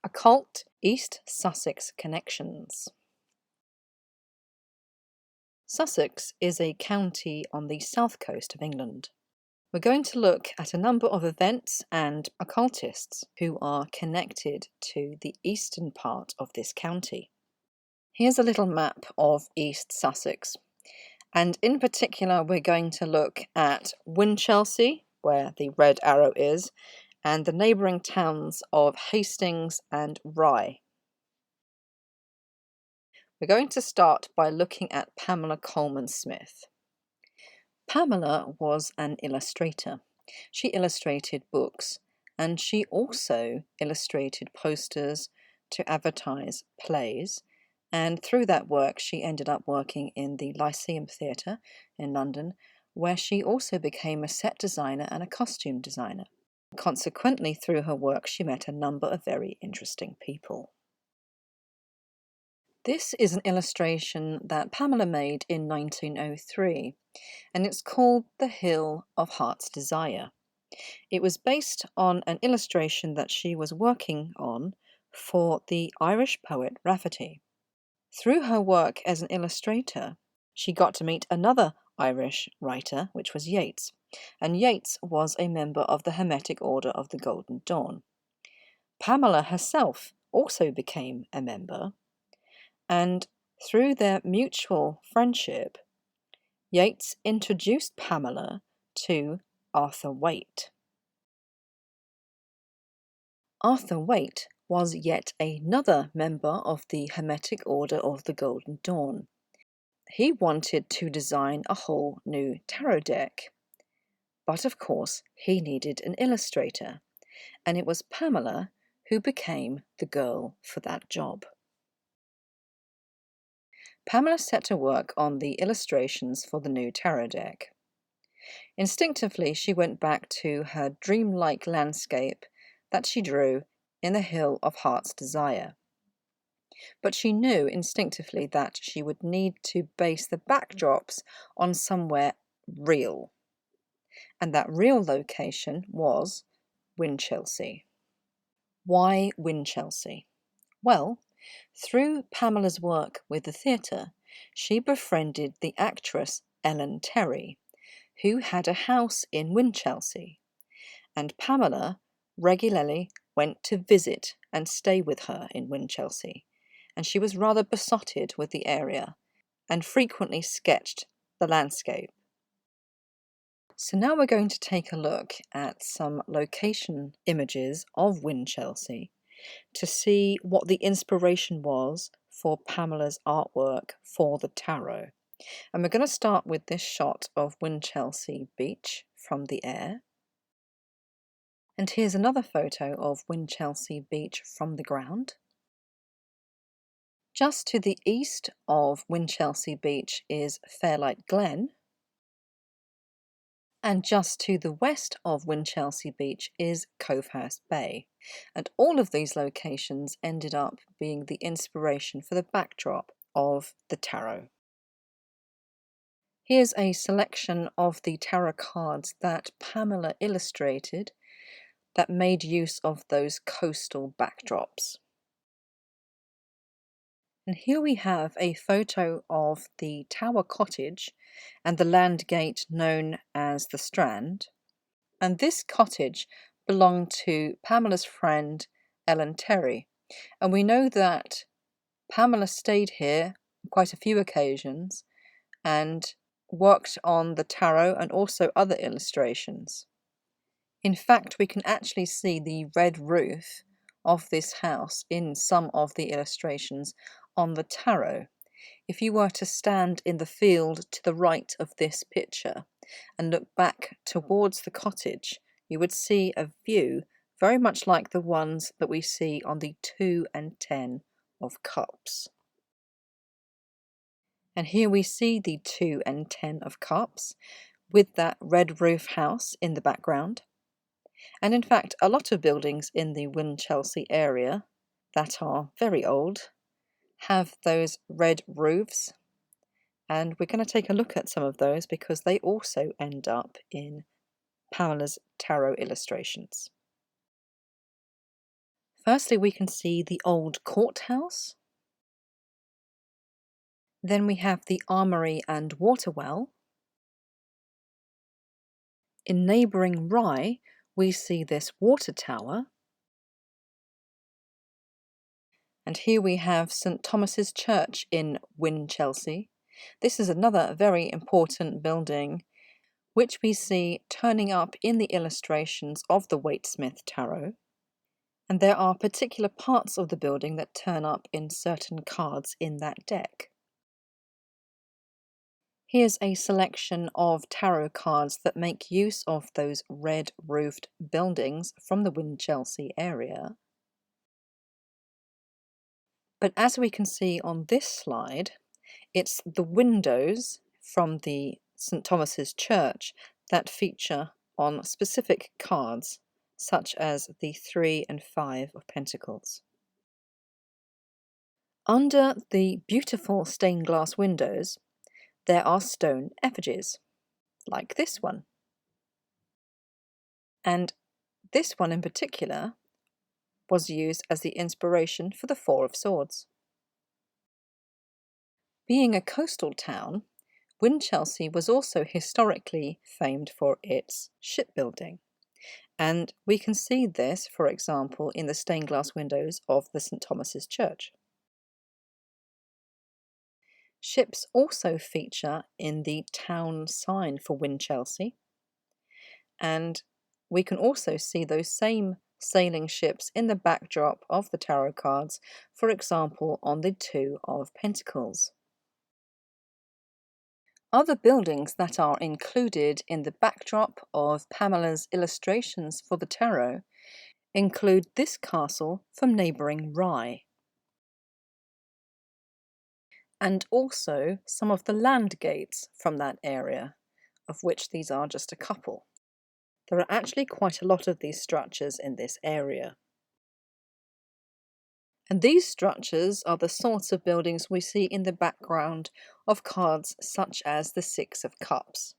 Occult East Sussex Connections. Sussex is a county on the south coast of England. We're going to look at a number of events and occultists who are connected to the eastern part of this county. Here's a little map of East Sussex, and in particular we're going to look at Winchelsea, where the red arrow is, and the neighbouring towns of Hastings and Rye. We're going to start by looking at Pamela Colman Smith. Pamela was an illustrator. She illustrated books, and she also illustrated posters to advertise plays, and through that work she ended up working in the Lyceum Theatre in London, where she also became a set designer and a costume designer. Consequently, through her work she met a number of very interesting people. This is an illustration that Pamela made in 1903, and it's called The Hill of Heart's Desire. It was based on an illustration that she was working on for the Irish poet Rafferty. Through her work as an illustrator, she got to meet another Irish writer, which was Yeats, and Yeats was a member of the Hermetic Order of the Golden Dawn. Pamela herself also became a member, and through their mutual friendship, Yeats introduced Pamela to Arthur Waite. Arthur Waite was yet another member of the Hermetic Order of the Golden Dawn. He wanted to design a whole new tarot deck, but of course he needed an illustrator, and it was Pamela who became the girl for that job. Pamela set to work on the illustrations for the new tarot deck. Instinctively, she went back to her dreamlike landscape that she drew in the Hill of Heart's Desire. But she knew instinctively that she would need to base the backdrops on somewhere real. And that real location was Winchelsea. Why Winchelsea? Well, through Pamela's work with the theatre, she befriended the actress Ellen Terry, who had a house in Winchelsea, and Pamela regularly went to visit and stay with her in Winchelsea, and she was rather besotted with the area and frequently sketched the landscape. So now we're going to take a look at some location images of Winchelsea to see what the inspiration was for Pamela's artwork for the tarot. And we're going to start with this shot of Winchelsea Beach from the air. And here's another photo of Winchelsea Beach from the ground. Just to the east of Winchelsea Beach is Fairlight Glen. And just to the west of Winchelsea Beach is Covehurst Bay. And all of these locations ended up being the inspiration for the backdrop of the tarot. Here's a selection of the tarot cards that Pamela illustrated that made use of those coastal backdrops. And here we have a photo of the Tower Cottage and the land gate known as the Strand. And this cottage belonged to Pamela's friend Ellen Terry. And we know that Pamela stayed here on quite a few occasions and worked on the tarot and also other illustrations. In fact, we can actually see the red roof of this house in some of the illustrations on the tarot. If you were to stand in the field to the right of this picture and look back towards the cottage, you would see a view very much like the ones that we see on the 2 and 10 of cups. And here we see the 2 and 10 of cups with that red roof house in the background. And in fact, a lot of buildings in the Winchelsea area that are very old have those red roofs. And we're going to take a look at some of those because they also end up in Pamela's tarot illustrations. Firstly, we can see the old courthouse. Then we have the armoury and water well. In neighbouring Rye, we see this water tower. And here we have St Thomas's Church in Winchelsea. This is another very important building, which we see turning up in the illustrations of the Waite-Smith Tarot. And there are particular parts of the building that turn up in certain cards in that deck. Here's a selection of tarot cards that make use of those red-roofed buildings from the Winchelsea area. But as we can see on this slide, it's the windows from the St Thomas's Church that feature on specific cards, such as the 3 and 5 of Pentacles. Under the beautiful stained glass windows, there are stone effigies, like this one. And this one in particular was used as the inspiration for the 4 of Swords. Being a coastal town, Winchelsea was also historically famed for its shipbuilding. And we can see this, for example, in the stained glass windows of the St Thomas's Church. Ships also feature in the town sign for Winchelsea, and we can also see those same sailing ships in the backdrop of the tarot cards, for example on the 2 of Pentacles. Other buildings that are included in the backdrop of Pamela's illustrations for the tarot include this castle from neighbouring Rye, and also some of the land gates from that area, of which these are just a couple. There are actually quite a lot of these structures in this area. And these structures are the sorts of buildings we see in the background of cards such as the 6 of Cups.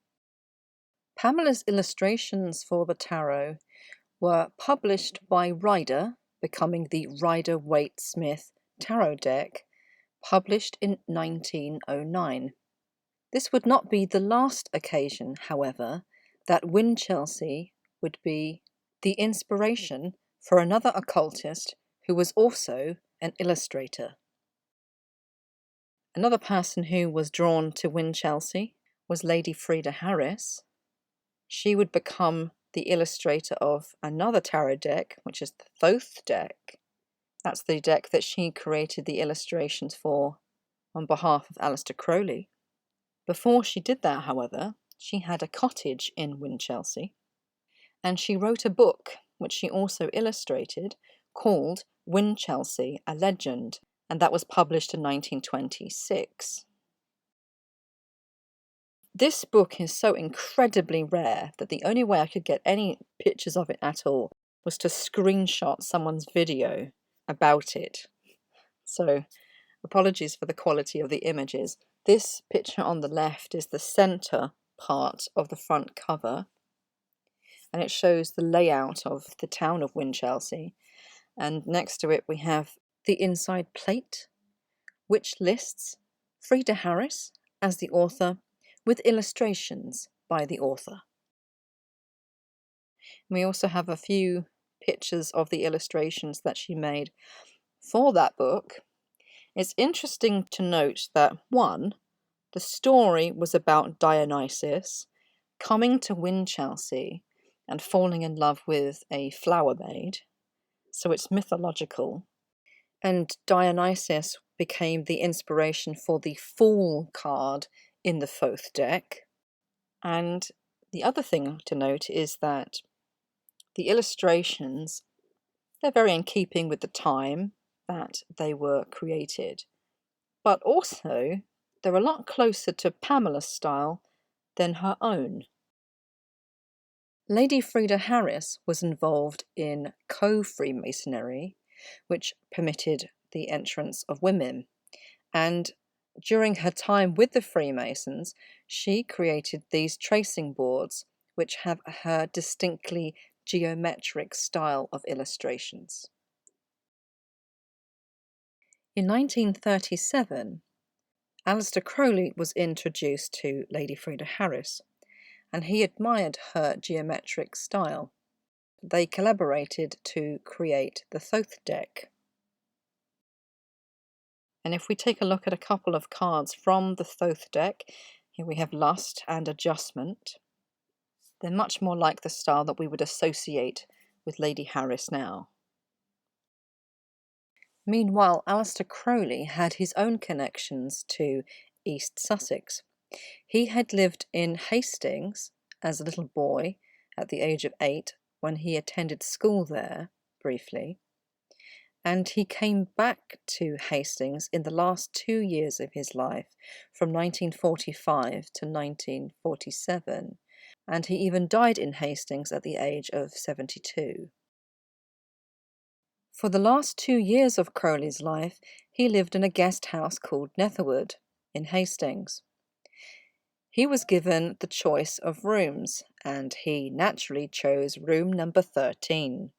Pamela's illustrations for the tarot were published by Frieda, becoming the Rider-Waite-Smith tarot deck, published in 1909. This would not be the last occasion, however, that Winchelsea would be the inspiration for another occultist who was also an illustrator. Another person who was drawn to Winchelsea was Lady Frieda Harris. She would become the illustrator of another tarot deck, which is the Thoth deck. That's the deck that she created the illustrations for on behalf of Aleister Crowley. Before she did that, however, she had a cottage in Winchelsea, and she wrote a book, which she also illustrated, called Winchelsea, a Legend, and that was published in 1926. This book is so incredibly rare that the only way I could get any pictures of it at all was to screenshot someone's video about it. So, apologies for the quality of the images. This picture on the left is the centre part of the front cover, and it shows the layout of the town of Winchelsea. And next to it we have the inside plate, which lists Frieda Harris as the author with illustrations by the author. We also have a few pictures of the illustrations that she made for that book. It's interesting to note that, one, the story was about Dionysus coming to Winchelsea and falling in love with a flower maid, so it's mythological. And Dionysus became the inspiration for the Fool card in the Thoth deck. And the other thing to note is that the illustrations, they're very in keeping with the time that they were created. But also, they're a lot closer to Pamela's style than her own. Lady Frieda Harris was involved in co-Freemasonry, which permitted the entrance of women. And during her time with the Freemasons, she created these tracing boards, which have her distinctly geometric style of illustrations. In 1937, Aleister Crowley was introduced to Lady Frieda Harris, and he admired her geometric style. They collaborated to create the Thoth deck. And if we take a look at a couple of cards from the Thoth deck, here we have Lust and Adjustment. They're much more like the style that we would associate with Lady Harris now. Meanwhile, Aleister Crowley had his own connections to East Sussex. He had lived in Hastings as a little boy at the age of 8 when he attended school there briefly, and he came back to Hastings in the last 2 years of his life, from 1945 to 1947, and he even died in Hastings at the age of 72. For the last 2 years of Crowley's life, he lived in a guest house called Netherwood in Hastings. He was given the choice of rooms, and he naturally chose room number 13.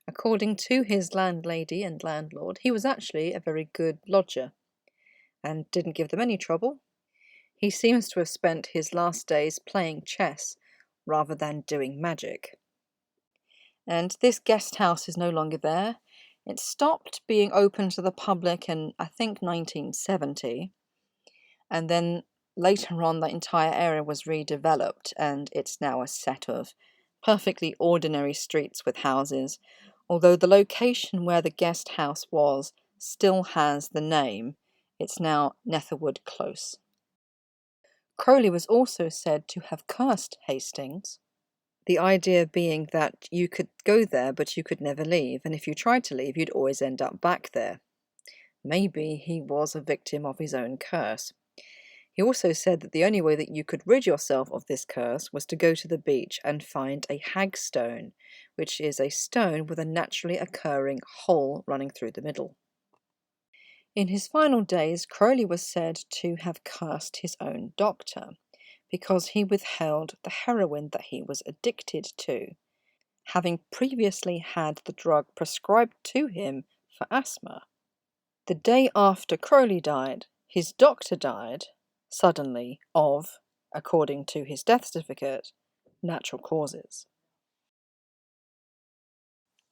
According to his landlady and landlord, he was actually a very good lodger, and didn't give them any trouble. He seems to have spent his last days playing chess rather than doing magic. And this guest house is no longer there. It stopped being open to the public in, I think, 1970. And then later on, the entire area was redeveloped, and it's now a set of perfectly ordinary streets with houses, although the location where the guest house was still has the name. It's now Netherwood Close. Crowley was also said to have cursed Hastings, the idea being that you could go there but you could never leave, and if you tried to leave you'd always end up back there. Maybe he was a victim of his own curse. He also said that the only way that you could rid yourself of this curse was to go to the beach and find a hagstone, which is a stone with a naturally occurring hole running through the middle. In his final days, Crowley was said to have cursed his own doctor, because he withheld the heroin that he was addicted to, having previously had the drug prescribed to him for asthma. The day after Crowley died, his doctor died suddenly of, according to his death certificate, natural causes.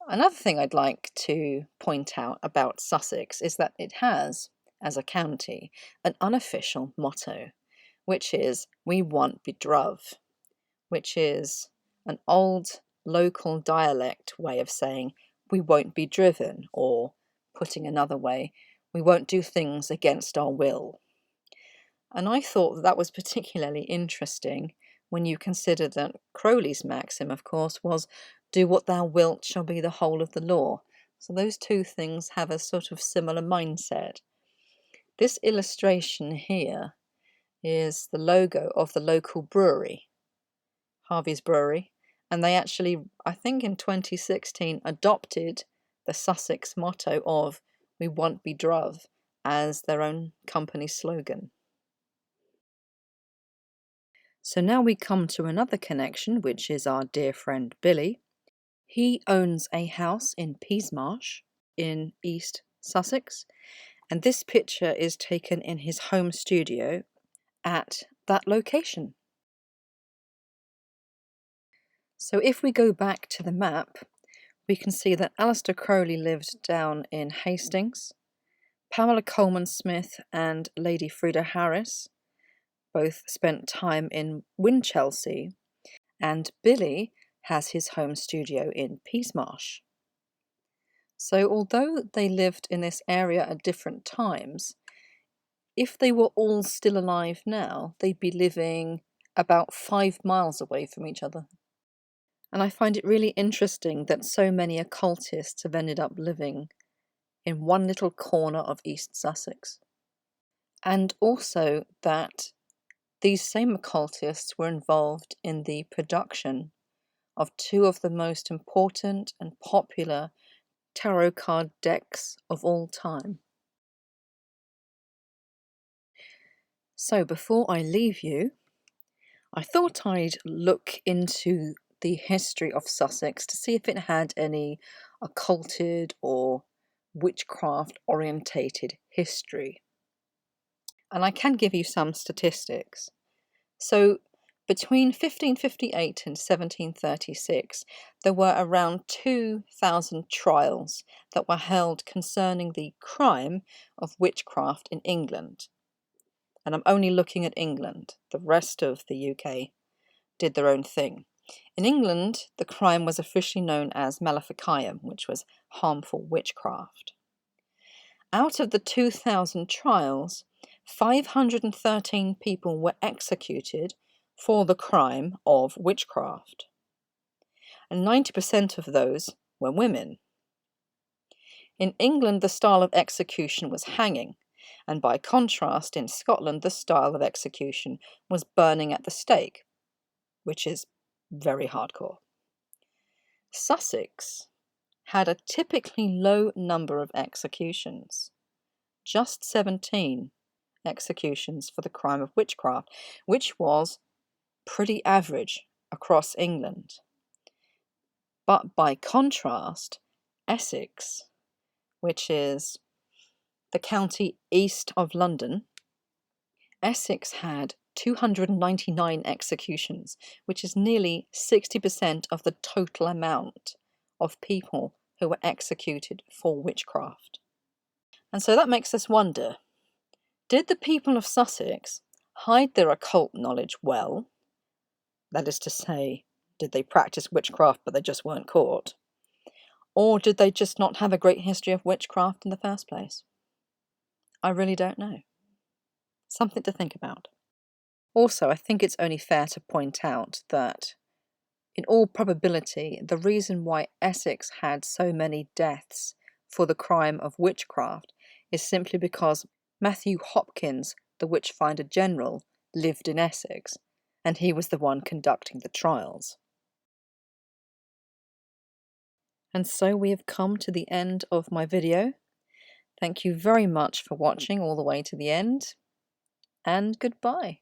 Another thing I'd like to point out about Sussex is that it has, as a county, an unofficial motto, which is, "We want be druv," which is an old local dialect way of saying, "We won't be driven," or, putting another way, "We won't do things against our will." And I thought that was particularly interesting when you consider that Crowley's maxim, of course, was, "Do what thou wilt shall be the whole of the law." So those two things have a sort of similar mindset. This illustration here is the logo of the local brewery, Harvey's Brewery, and they actually, I think in 2016, adopted the Sussex motto of "We want be druv" as their own company slogan. So now we come to another connection, which is our dear friend Billy. He owns a house in Peasmarsh in East Sussex, and this picture is taken in his home studio at that location. So if we go back to the map, we can see that Aleister Crowley lived down in Hastings. Pamela Colman Smith and Lady Frieda Harris both spent time in Winchelsea, and Billy has his home studio in Peasmarsh. So although they lived in this area at different times, if they were all still alive now, they'd be living about 5 miles away from each other. And I find it really interesting that so many occultists have ended up living in one little corner of East Sussex. And also that these same occultists were involved in the production of two of the most important and popular tarot card decks of all time. So before I leave you, I thought I'd look into the history of Sussex to see if it had any occulted or witchcraft-orientated history. And I can give you some statistics. So between 1558 and 1736, there were around 2,000 trials that were held concerning the crime of witchcraft in England. And I'm only looking at England. The rest of the UK did their own thing. In England, the crime was officially known as maleficium, which was harmful witchcraft. Out of the 2,000 trials, 513 people were executed for the crime of witchcraft, and 90% of those were women. In England, the style of execution was hanging, and by contrast, in Scotland, the style of execution was burning at the stake, which is very hardcore. Sussex had a typically low number of executions, just 17 executions for the crime of witchcraft, which was pretty average across England. But by contrast, Essex, which is the county east of London, Essex had 299 executions, which is nearly 60% of the total amount of people who were executed for witchcraft. And so that makes us wonder, did the people of Sussex hide their occult knowledge well? That is to say, did they practice witchcraft but they just weren't caught? Or did they just not have a great history of witchcraft in the first place? I really don't know. Something to think about. Also, I think it's only fair to point out that, in all probability, the reason why Essex had so many deaths for the crime of witchcraft is simply because Matthew Hopkins, the Witchfinder General, lived in Essex, and he was the one conducting the trials. And so we have come to the end of my video. Thank you very much for watching all the way to the end, and goodbye.